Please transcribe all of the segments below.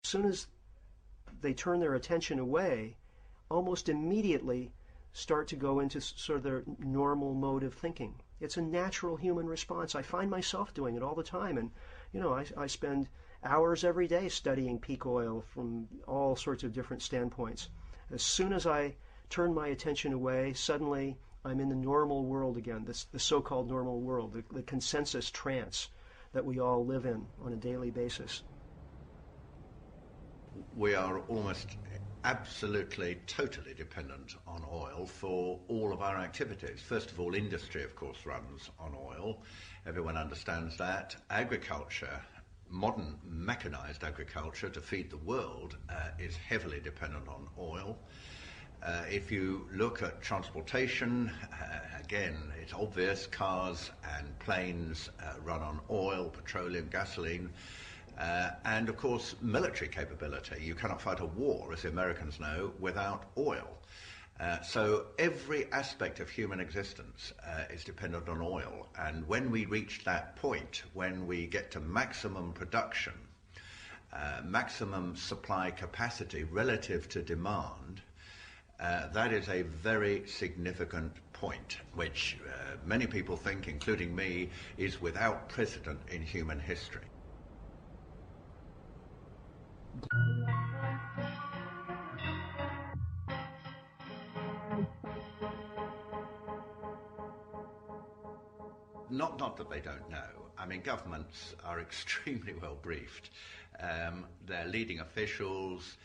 As soon as they turn their attention away, almost immediately start to go into sort of their normal mode of thinking. It's a natural human response. I find myself doing it all the time. And, I spend hours every day studying peak oil from all sorts of different standpoints. As soon as I turn my attention away, suddenly I'm in the normal world again, the so-called normal world, the consensus trance that we all live in on a daily basis. We are almost absolutely, totally dependent on oil for all of our activities. First of all, industry, of course, runs on oil. Everyone understands that. Agriculture, modern mechanized agriculture to feed the world, is heavily dependent on oil. If you look at transportation, again, it's obvious cars and planes run on oil, petroleum, gasoline. And of course, military capability. You cannot fight a war, as the Americans know, without oil. So every aspect of human existence is dependent on oil. And when we reach that point, when we get to maximum production, maximum supply capacity relative to demand, that is a very significant point, which many people think, including me, is without precedent in human history. Not that they don't know. I mean, governments are extremely well briefed. Their leading officials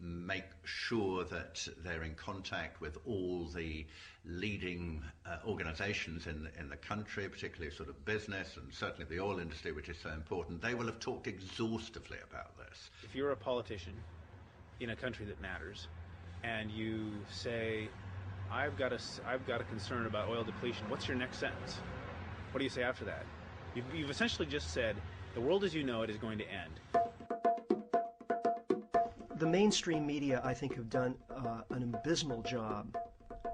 make sure that they're in contact with all the leading organizations in the country, particularly sort of business and certainly the oil industry, which is so important. They will have talked exhaustively about this. If you're a politician in a country that matters and you say, I've got a concern about oil depletion, what's your next sentence? What do you say after that? You've essentially just said, the world as you know it is going to end. The mainstream media, I think, have done an abysmal job.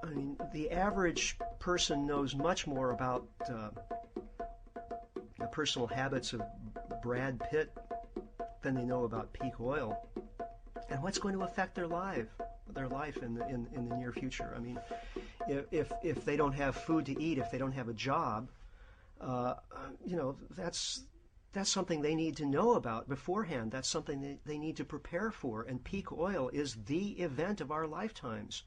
I mean, the average person knows much more about the personal habits of Brad Pitt than they know about peak oil and what's going to affect their life in the near future. I mean, if they don't have food to eat, if they don't have a job, that's something they need to know about beforehand. That's something they need to prepare for. And peak oil is the event of our lifetimes.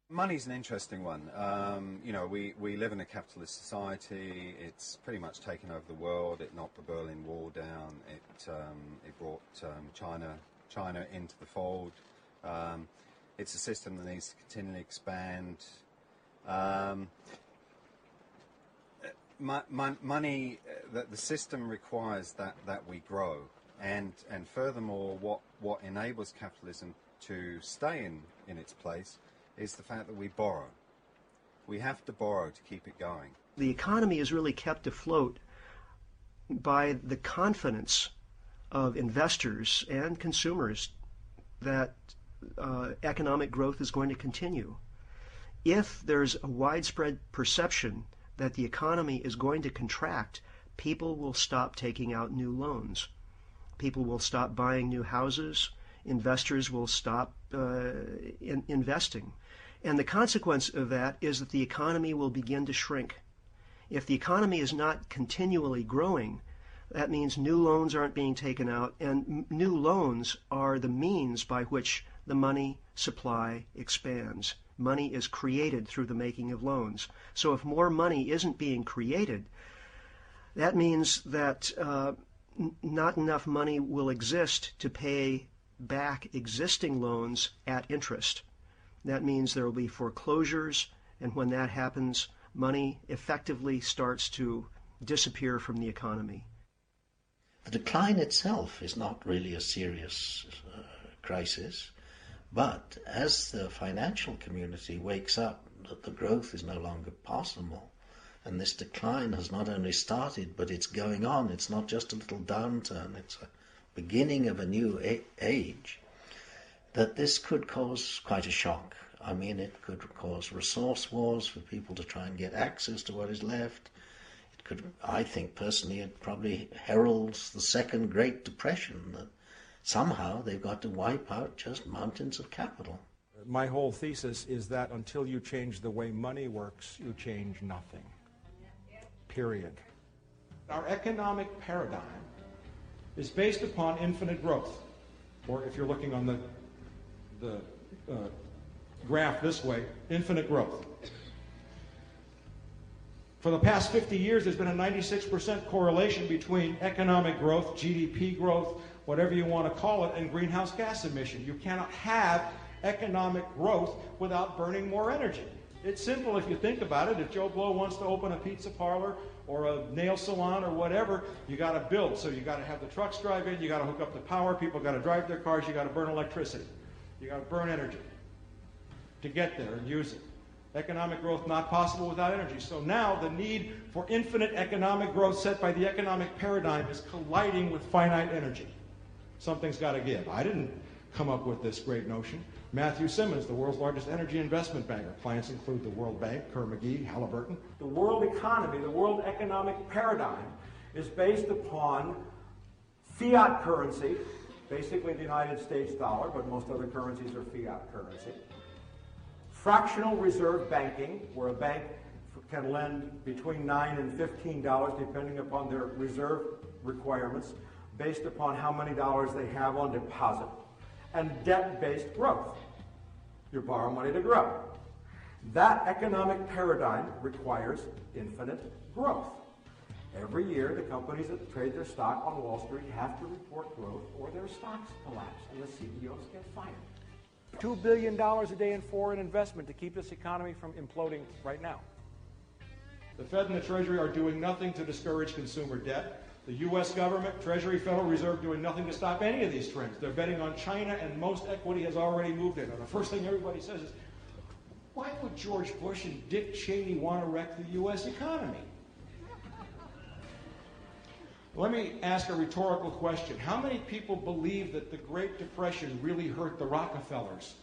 Money's an interesting one. We live in a capitalist society. It's pretty much taken over the world. It knocked the Berlin Wall down. It brought China into the fold. It's a system that needs to continually expand. Money, the system requires that we grow, and furthermore, what enables capitalism to stay in its place is the fact that we borrow. We have to borrow to keep it going. The economy is really kept afloat by the confidence of investors and consumers that economic growth is going to continue. If there's a widespread perception that the economy is going to contract, people will stop taking out new loans. People will stop buying new houses. Investors will stop investing. And the consequence of that is that the economy will begin to shrink. If the economy is not continually growing, that means new loans aren't being taken out, and new loans are the means by which the money supply expands. Money is created through the making of loans. So if more money isn't being created, that means that not enough money will exist to pay back existing loans at interest. That means there will be foreclosures, and when that happens, money effectively starts to disappear from the economy. The decline itself is not really a serious crisis, but as the financial community wakes up that the growth is no longer possible, and this decline has not only started, but it's going on, it's not just a little downturn, it's a beginning of a new age, that this could cause quite a shock I mean, it could cause resource wars for people to try and get access to what is left. It could, I think personally, it probably heralds the second Great Depression, that somehow they've got to wipe out just mountains of capital. My whole thesis is that until you change the way money works, you change nothing. Period. Our economic paradigm is based upon infinite growth. Or if you're looking on the graph this way, infinite growth. For the past 50 years, there's been a 96% correlation between economic growth, GDP growth, whatever you want to call it, and greenhouse gas emission. You cannot have economic growth without burning more energy. It's simple if you think about it. If Joe Blow wants to open a pizza parlor or a nail salon or whatever, you got to build. So you got to have the trucks drive in, you got to hook up the power, people got to drive their cars, you got to burn electricity. You got to burn energy to get there and use it. Economic growth not possible without energy. So now the need for infinite economic growth set by the economic paradigm is colliding with finite energy. Something's got to give. I didn't come up with this great notion. Matthew Simmons, the world's largest energy investment banker. Clients include the World Bank, Carnegie, Halliburton. The world economy, the world economic paradigm is based upon fiat currency, basically the United States dollar, but most other currencies are fiat currency. Fractional reserve banking, where a bank can lend between $9 and $15 depending upon their reserve requirements, based upon how many dollars they have on deposit. And debt-based growth. You borrow money to grow. That economic paradigm requires infinite growth. Every year, the companies that trade their stock on Wall Street have to report growth or their stocks collapse and the CEOs get fired. $2 billion a day in foreign investment to keep this economy from imploding right now. The Fed and the Treasury are doing nothing to discourage consumer debt. The U.S. government, Treasury, Federal Reserve doing nothing to stop any of these trends. They're betting on China, and most equity has already moved in. And the first thing everybody says is, why would George Bush and Dick Cheney want to wreck the U.S. economy? Let me ask a rhetorical question. How many people believe that the Great Depression really hurt the Rockefellers?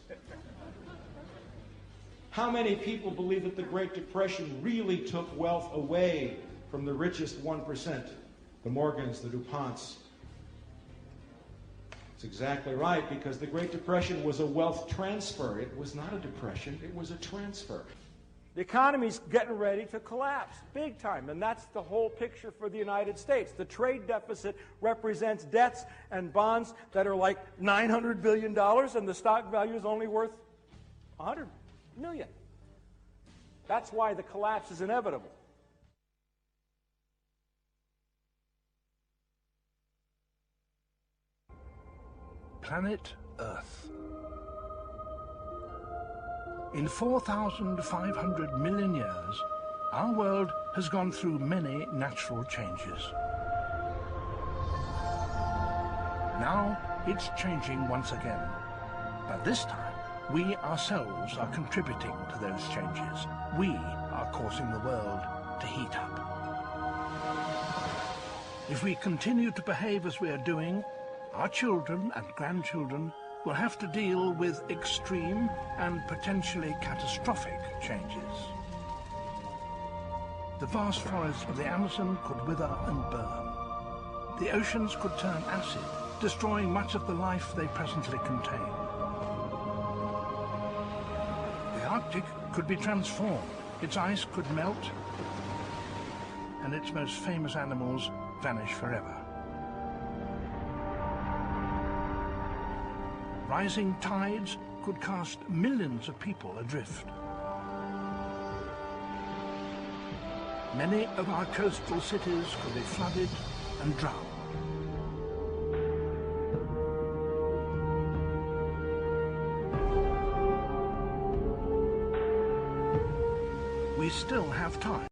How many people believe that the Great Depression really took wealth away from the richest 1%? The Morgans, the DuPonts. It's exactly right, because the Great Depression was a wealth transfer. It was not a depression, it was a transfer. The economy's getting ready to collapse, big time, and that's the whole picture for the United States. The trade deficit represents debts and bonds that are like $900 billion, and the stock value is only worth $100 million. That's why the collapse is inevitable. Planet Earth. In 4,500 million years, our world has gone through many natural changes. Now it's changing once again, but this time we ourselves are contributing to those changes. We are causing the world to heat up. If we continue to behave as we are doing, our children and grandchildren will have to deal with extreme and potentially catastrophic changes. The vast forests of the Amazon could wither and burn. The oceans could turn acid, destroying much of the life they presently contain. The Arctic could be transformed, its ice could melt, and its most famous animals vanish forever. Rising tides could cast millions of people adrift. Many of our coastal cities could be flooded and drowned. We still have time.